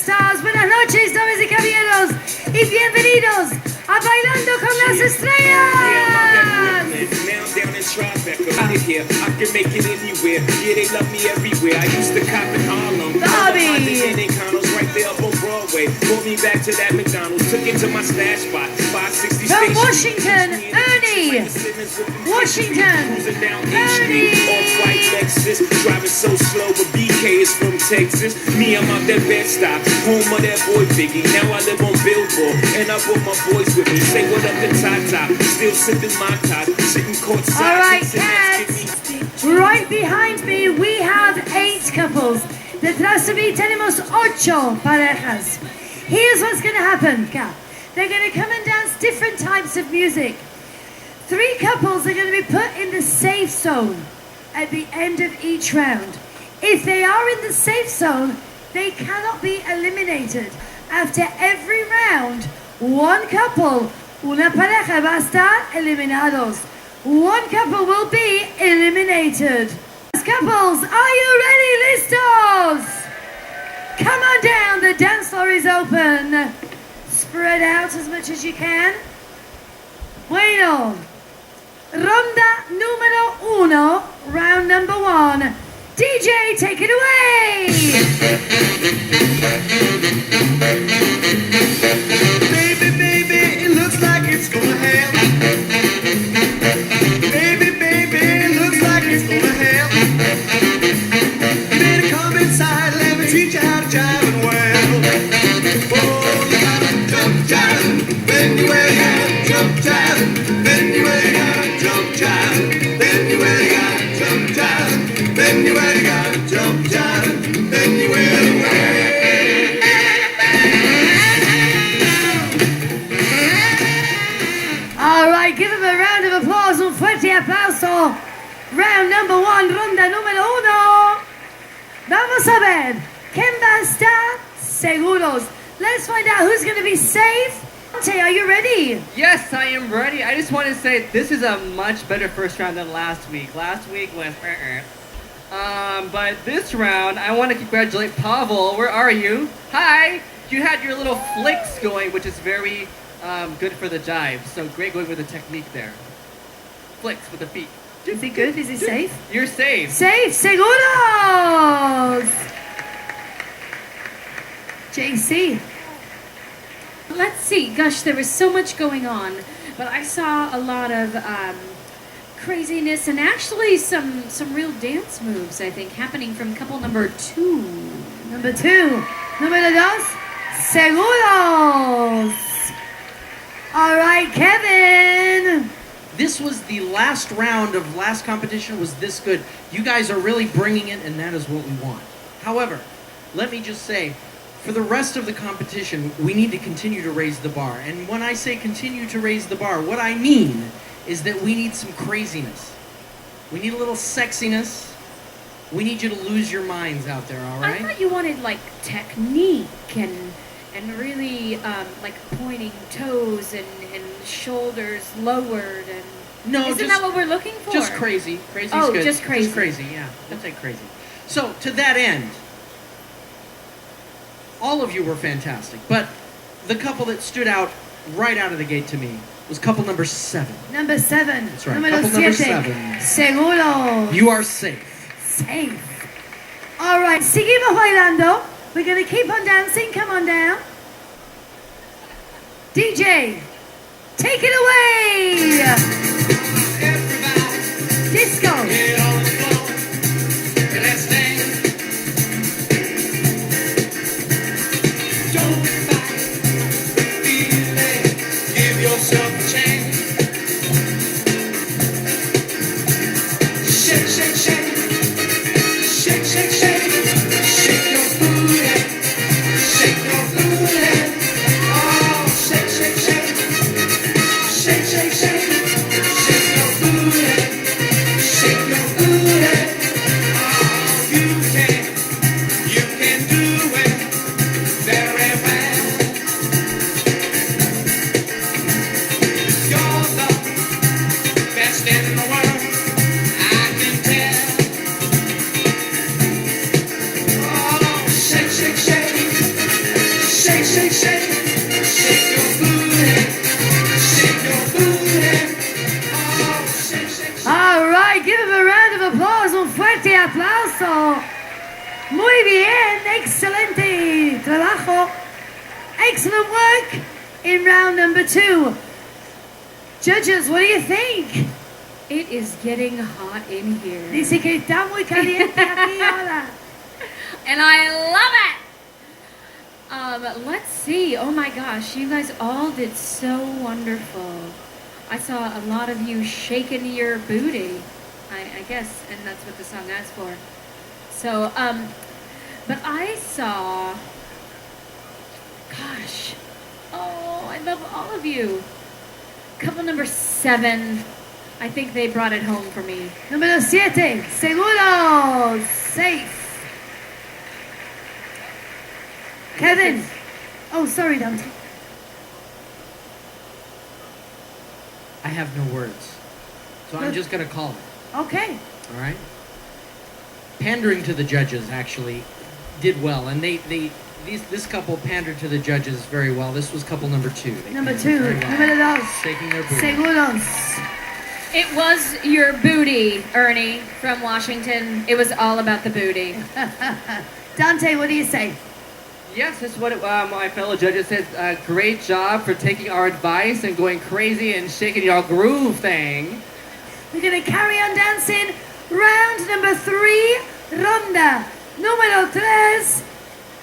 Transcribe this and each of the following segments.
stars. Buenas noches, damas y caballeros, y bienvenidos a Bailando con las Estrellas. I can make it anywhere. Yeah, they love me everywhere. I used to cop in Harlem. Bobby. Right there up on Broadway. Pulled me back to that McDonald's. Took it to my stash spot. 560 From Station Washington, Street. Ernie. Washington, Cruising down A Street. Ernie. Off-white Lexus. Driving so slow, but BK is from Texas. Me, I'm out that Bed-Stuy. Home of that boy Biggie. Now I live on Billboard. And I brought my boys with me. Say what up to Tata. Still sipping my top. Sitting courtside. All right, cats. Right behind me, we have 8 couples. Detrás de mí tenemos 8 parejas. Here's what's going to happen, Kat. They're going to come and dance different types of music. 3 couples are going to be put in the safe zone at the end of each round. If they are in the safe zone, they cannot be eliminated. After every round, one couple, una pareja va a estar eliminados. One couple will be eliminated. Couples, are you ready? Listos? Come on down, the dance floor is open. Spread out as much as you can. Bueno. Ronda número 1, round number 1. DJ, take it away! Baby, baby, it looks like it's gonna happen. Baby, baby, it looks like it's gonna happen. You better come inside, let me teach you how to jive and well. Oh, you gotta jump jive, then you really gotta jump jive, then you really gotta jump jive, then you really gotta jump jive, then you really gotta jump jive, then you really gotta. All right, give him a round of applause, un fuerte aplauso. Round number 1, ronda número 1. Vamos a ver, ¿quién va a estar seguros? Let's find out who's going to be safe. Dante, are you ready? Yes, I am ready. I just want to say this is a much better first round than last week. Last week was but this round, I want to congratulate Pavel. Where are you? Hi! You had your little flicks going, which is very good for the jive. So great going with the technique there. Flicks with the feet. Is he good? Is he safe? You're safe. Safe, seguros! JC. Let's see. Gosh, there was so much going on, but I saw a lot of craziness and actually some real dance moves, I think, happening from couple number 2. Number 2. Número 2. Seguros! All right, Kevin. This was the last round of last competition was this good. You guys are really bringing it, and that is what we want. However, let me just say, for the rest of the competition, we need to continue to raise the bar. And when I say continue to raise the bar, what I mean is that we need some craziness. We need a little sexiness. We need you to lose your minds out there, all I right? thought you wanted like technique and really like pointing toes and shoulders lowered and. No, Isn't that what we're looking for? Just crazy. Crazy's Oh, good. just crazy. Just crazy, yeah. I'll take crazy. So, to that end, all of you were fantastic, but the couple that stood out right out of the gate to me was couple number 7. Number 7. That's right, Número couple number 7. 7. Seguros. You are safe. Safe. All right, seguimos bailando. We're going to keep on dancing. Come on down. DJ, take it away. Disco. Get on the floor, and let's dance. Don't fight, feel it, give yourself a chance. Shake, shake, shake, shake, shake, shake, shake your booty, shake your booty. Oh, shake, shake, shake, shake, shake, shake, shake your booty. Shake your booty, oh, you can do it very well. Muy bien, excelente trabajo. Excellent work in round number 2. Judges, what do you think? It is getting hot in here. Dice que está muy caliente aquí ahora. And I love it! Let's see. Oh my gosh, you guys all did so wonderful. I saw a lot of you shaking your booty, I guess, and that's what the song asks for. So, but I saw, gosh, oh, I love all of you. Couple number 7, I think they brought it home for me. Número 7, seguro, safe. Kevin. Oh, sorry, Dante. I have no words. So I'm just going to call it. Okay. All right? Pandering to the judges actually did well. And this couple pandered to the judges very well. This was couple number 2. They Number pandered 2, very well, número 2, shaking their booty. seguros. It was your booty, Ernie, from Washington. It was all about the booty. Dante, what do you say? Yes, that's what my fellow judges said. Great job for taking our advice and going crazy and shaking your groove thing. We're going to carry on dancing. Round number 3, ronda número 3.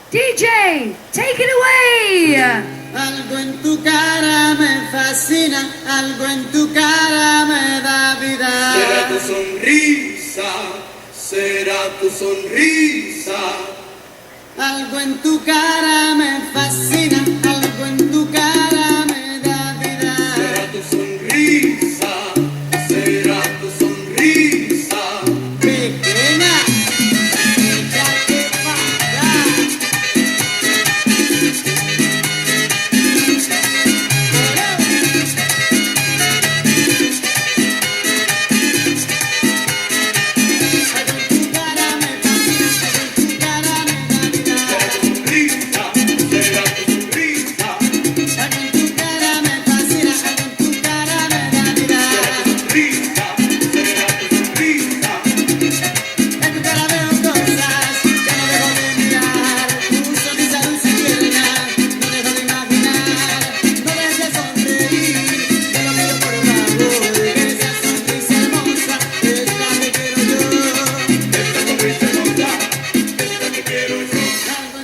DJ, take it away. Algo en tu cara me fascina, algo en tu cara me da vida. Será tu sonrisa, será tu sonrisa. Algo en tu cara me fascina, algo en tu cara me da vida. Será tu sonrisa, será tu sonrisa. Pequeña, échate para allá.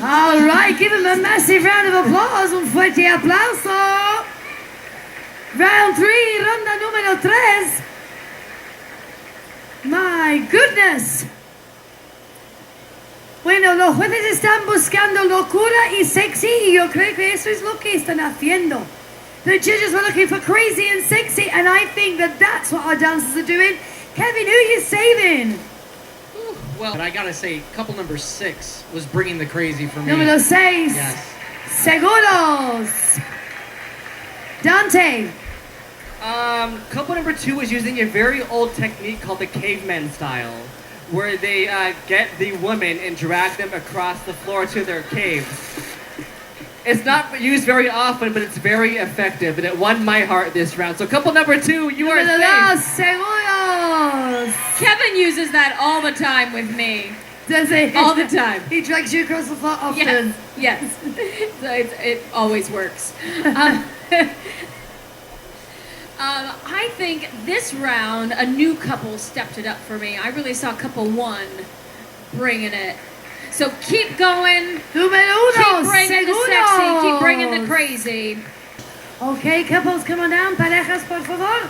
All right, give him a massive round of applause. Un fuerte aplauso. Round 3, ronda número 3. My goodness. Bueno, los jueces están buscando locura y sexy y yo creo que eso es lo que están haciendo. The judges were looking for crazy and sexy and I think that that's what our dancers are doing. Kevin, who are you saving? Well, but I gotta say, couple number 6 was bringing the crazy for me. Número 6. Yes. Seguros. Dante. Couple number 2 is using a very old technique called the caveman style, where they get the woman and drag them across the floor to their caves. It's not used very often, but it's very effective, and it won my heart this round. So couple number 2, you are Número safe. 2, seguros. Kevin uses that all the time with me. Does he? All the time. He drags you across the floor often. Yes, yes. So it always works. I think this round, a new couple stepped it up for me. I really saw couple 1 bringing it. So keep going. Número 1, Keep bringing the sexy. seguros. Keep bringing the crazy. Okay, couples, come on down. Parejas, por favor.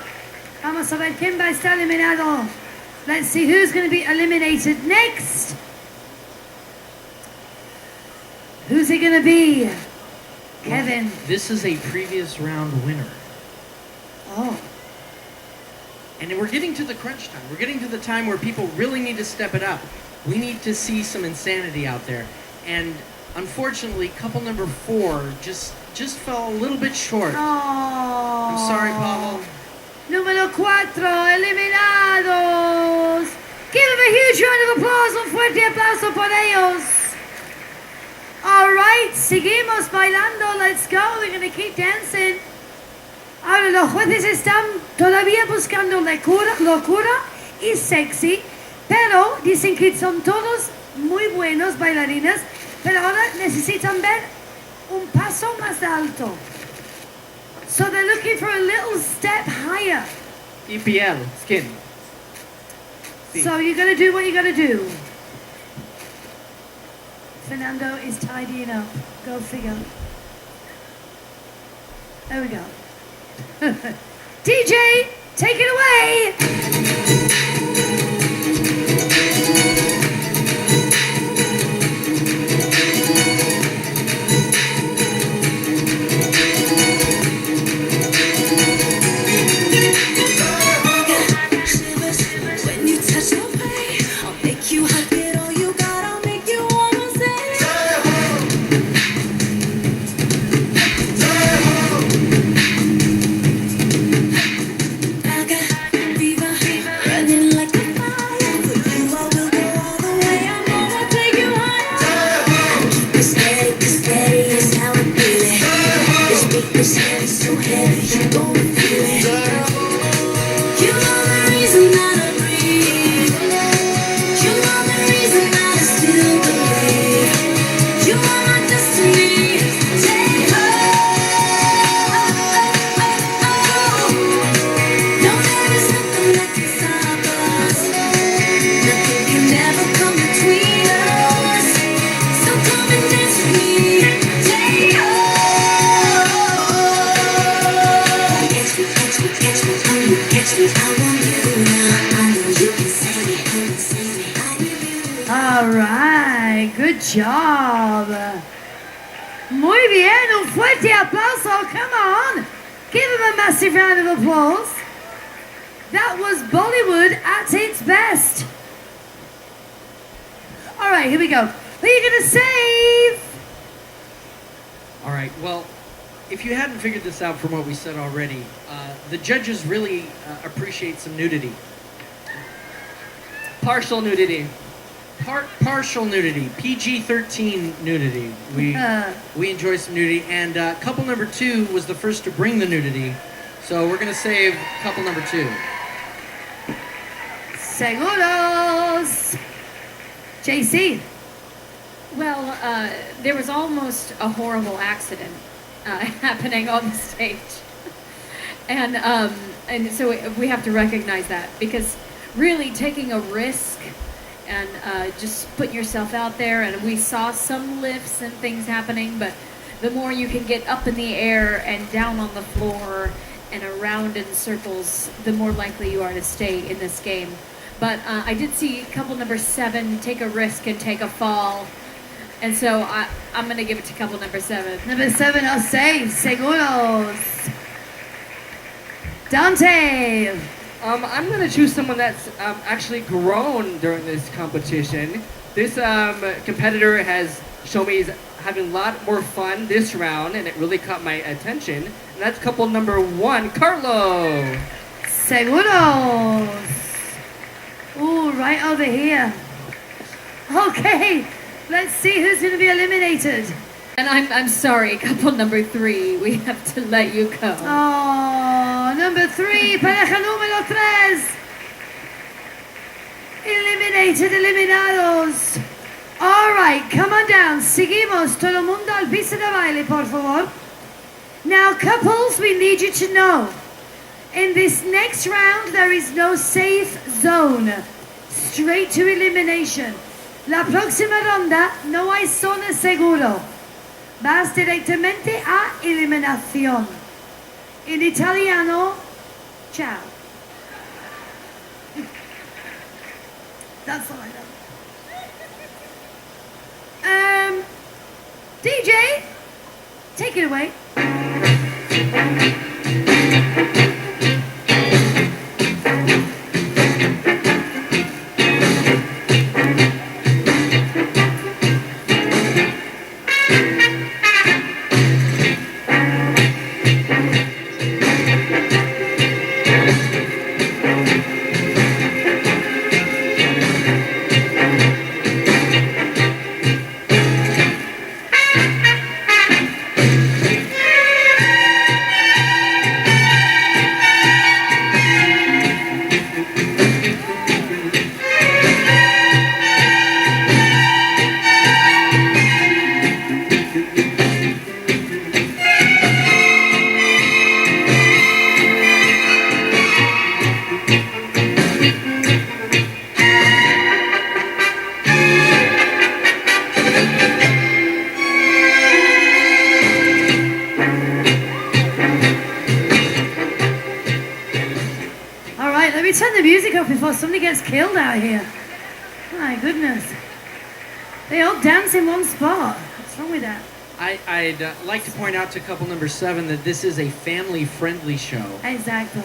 Vamos a ver quién va a estar eliminado. Let's see who's going to be eliminated next. Who's it going to be? Kevin. This is a previous round winner. Oh. And we're getting to the crunch time. We're getting to the time where people really need to step it up. We need to see some insanity out there. And unfortunately, couple number 4 just fell a little bit short. Oh. I'm sorry, Pavel. Número 4, eliminados. Give them a huge round of applause, un fuerte aplauso por ellos. All right, seguimos bailando. Let's go. We're going to keep dancing. Ahora los jueces están todavía buscando locura y sexy, pero dicen que son todos muy buenos bailarines, pero ahora necesitan ver un paso más alto. So they're looking for a little step higher. EPL, skin. Sí. So you're gonna do what you gotta do. Fernando is tidying up. Go figure. There we go. DJ, take it away! When you touch my body, I'll make you hot, get all you got, I'll make you wanna say. I got fever, running like a fire. For you, I will go all the way. I'm gonna take you higher. Keep it steady is how I feel it. This beat is heavy, so heavy, you gon' feel it. You are the reason that I breathe. You are the reason that I still believe. You are my destiny. Take no, there is nothing that can stop us. Nothing can ever come between us. So come and dance with me. Take catch me, I want you now. I know you can save me, I need you. Alright, good job. Muy bien, un fuerte aplauso. Come on. Give him a massive round of applause. That was Bollywood at its best. Alright, here we go. Who are you going to save? All right. Well, if you hadn't figured this out from what we said already, the judges really appreciate some nudity. Partial nudity. Partial nudity, PG-13 nudity. We enjoy some nudity, and couple number 2 was the first to bring the nudity, so we're gonna save couple number 2. Seguros. JC. Well, there was almost a horrible accident happening on the stage, and so we have to recognize that, because really taking a risk and just putting yourself out there, and we saw some lifts and things happening, but the more you can get up in the air and down on the floor and around in circles, the more likely you are to stay in this game. But I did see couple number 7 take a risk and take a fall. And so I'm going to give it to couple number 7. Number 7 are saved. Seguros. Dante. I'm going to choose someone that's actually grown during this competition. This competitor has shown me he's having a lot more fun this round, and it really caught my attention. And that's couple number 1, Carlo. Seguros. Ooh, right over here. Okay, let's see who's going to be eliminated. And I'm sorry, couple number 3, we have to let you go. Oh, number 3, pareja número 3. Eliminados. All right, come on down. Seguimos. Todo el mundo al piso de baile, por favor. Now, couples, we need you to know, in this next round, there is no safe zone. Straight to elimination. La próxima ronda no hay zona seguro. Vas directamente a eliminación. En italiano, ciao. That's all I know. DJ, take it away. off before somebody gets killed out here. My goodness. They all dance in one spot. What's wrong with that? I'd like to point out to couple number 7 that this is a family-friendly show. Exactly.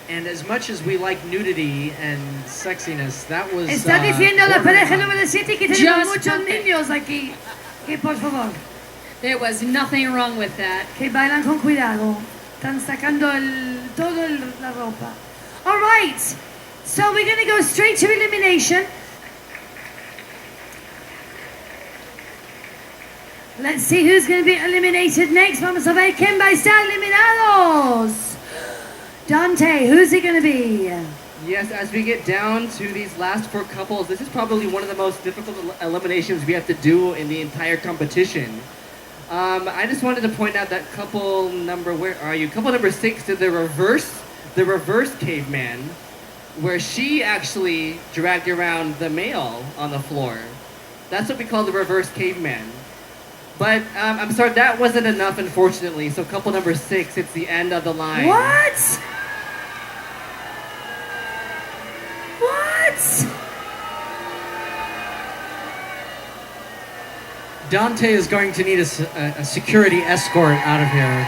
And as much as we like nudity and sexiness, that was... Está diciendo la borderline. pareja número 7 que tenemos Just muchos perfect. niños aquí. Que por favor, There was nothing wrong with that. que bailan con cuidado. Están sacando la ropa. All right. So we're going to go straight to elimination. Let's see who's going to be eliminated next. Vamos a ver quién va a estar eliminados. Dante, who's it going to be? Yes, as we get down to these last 4 couples, this is probably one of the most difficult eliminations we have to do in the entire competition. I just wanted to point out that couple number, where are you? Couple number 6 did the reverse caveman, where she actually dragged around the male on the floor. That's what we call the reverse caveman. But I'm sorry, that wasn't enough, unfortunately. So couple number 6, it's the end of the line. What? What? Dante is going to need a security escort out of here.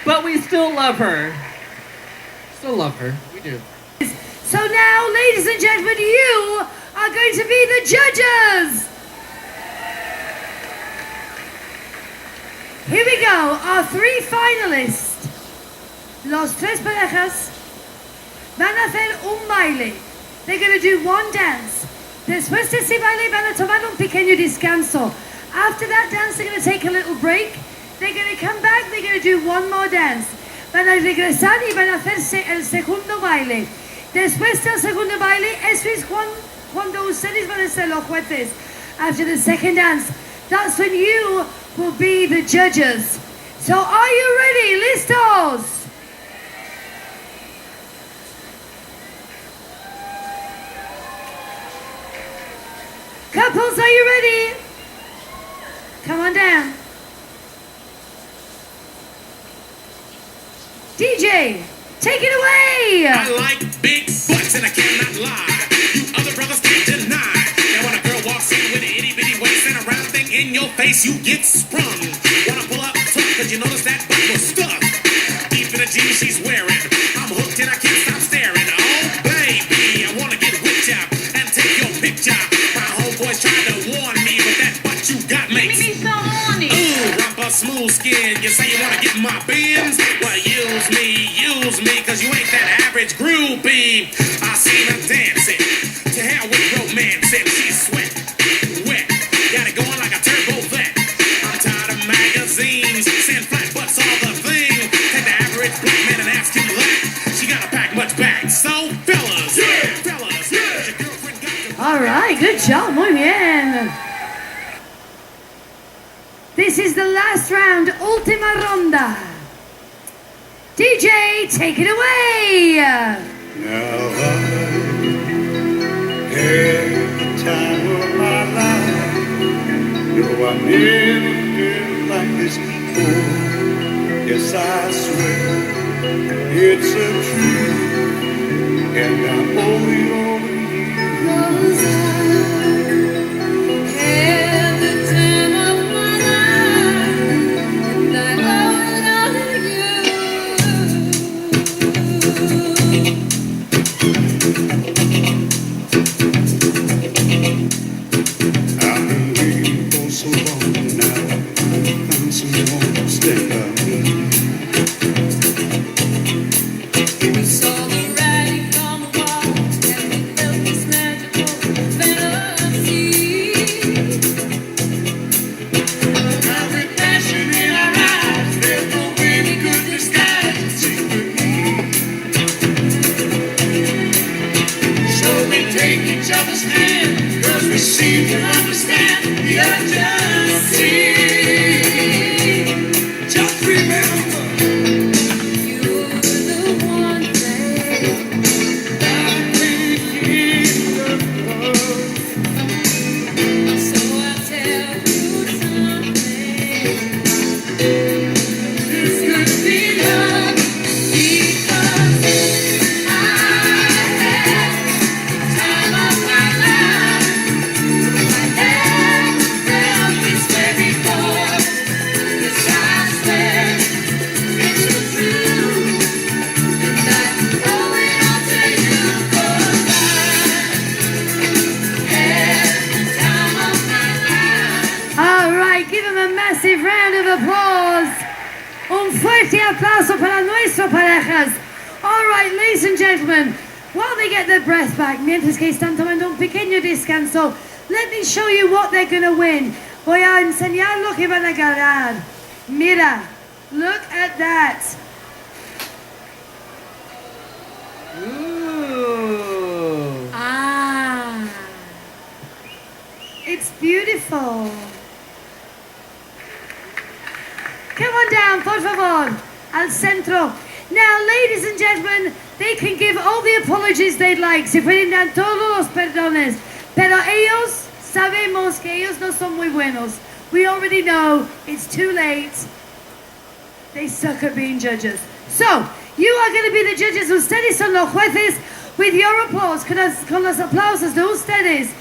But we still love her. Still love her. We do. So now, ladies and gentlemen, you are going to be the judges. Here we go, our 3 finalists. Los tres parejas van a hacer un baile. They're going to do one dance. Después de ese baile van a tomar un pequeño descanso. After that dance, they're going to take a little break. They're going to come back, they're going to do one more dance. Van a regresar y van a hacerse el segundo baile. Después del segundo baile, eso es cuando ustedes van a ser los jueces. After the second dance, that's when you will be the judges. So are you ready? Listos? Couples, are you ready? Come on down. DJ, take it away. I like big butts and I cannot lie. You other brothers can't deny. Now when a girl walks in with an itty bitty waist and a round thing in your face, you get sprung. Wanna pull up front cause you notice that butt was stuck deep in the jeans she's wearing. I'm hooked and I can't stop staring. Oh baby, I wanna get whipped out and take your picture. My homeboys tried to warn me, but that butt you got makes me so horny. Ooh, rumpa smooth skin. You say you wanna get my bins? Well, use me, cause you ain't that average groupie. I seen her dancing, to hell with romance, and she's sweat, wet, got it going like a turbo vet. I'm tired of magazines, saying flat butts all the thing. Take the average black man and ask him that. She gotta pack much back, so fellas, fellas, your girlfriend got to... All right, good job, muy bien. This is the last round, última ronda. DJ, take it away. Now I had the time of my life. No, I never felt like this before. Yes, I swear it's a truth, and I owe it all to you. 'Cause I had the time of my life, and I owe it all to you. I've been waiting for so long now. Found someone to stand by me. We saw the writing on the wall, and we felt this magical fantasy. Now with passion in our eyes, there's no way we could disguise it secretly. So we take each other's hand, 'cause we seem to understand the urgency. Just remember, You're the one thing. I can't give up. So I'll tell you something. It's gonna be love, Because a massive round of applause. Un fuerte aplauso para nuestras parejas. All right, ladies and gentlemen, while they get their breath back, mientras que están tomando un pequeño descanso, let me show you what they're going to win. Voy a enseñar lo que van a ganar. Mira, look at that. Ooh. Ah. It's beautiful. Come on down, por favor, al centro. Now, ladies and gentlemen, they can give all the apologies they'd like. Se pueden dar todos los perdones. Pero ellos, sabemos que ellos no son muy buenos. We already know it's too late. They suck at being judges. So, you are going to be the judges. Ustedes son los jueces. With your applause, con los aplausos de ustedes,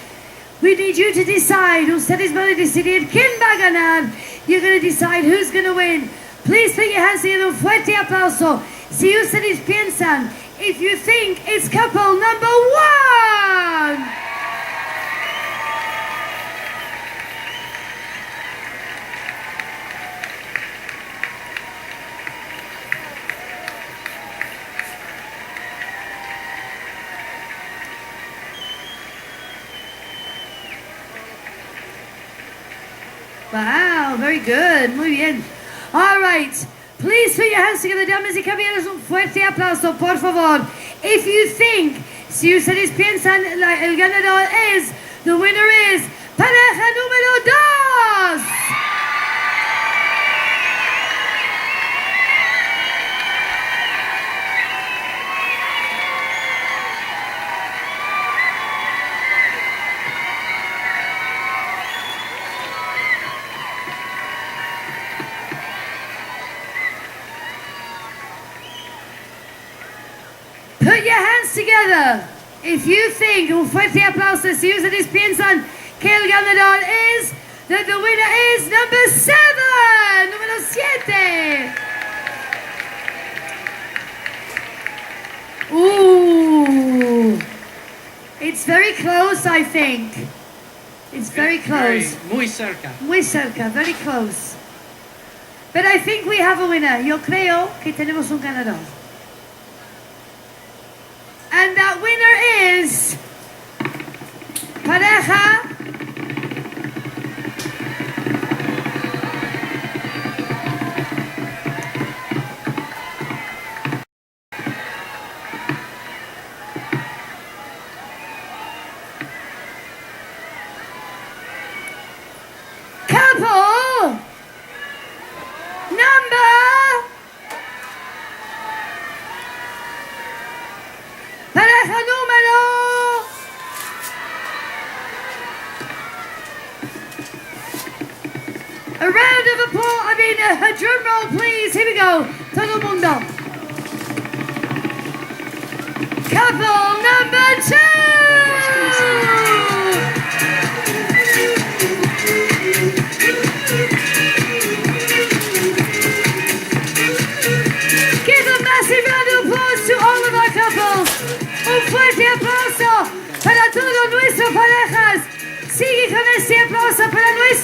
we need you to decide. Ustedes van a decidir quién va a ganar. You're going to decide who's going to win. Please put your hands together. Un fuerte aplauso. Si ustedes piensan, if you think it's couple number 1. Wow, very good. Muy bien. All right. Please put your hands together, damas y caballeros. Un fuerte aplauso, por favor. If you think, si ustedes piensan, el ganador es, the winner is, pareja número 2. Put your hands together. If you think, un fuerte aplauso, si ustedes piensan que el ganador es, that the winner is number 7, número 7. Ooh. It's very close, I think. It's very close. Muy cerca. Muy cerca, very close. But I think we have a winner. Yo creo que tenemos un ganador. And that winner is pareja couple number pareja número a round of applause, a drum roll please, here we go, todo el mundo. Couple number 2. Give a massive round of applause to all of our couples. Un fuerte aplauso para todas nuestras parejas. Sigue con este aplauso para nuestros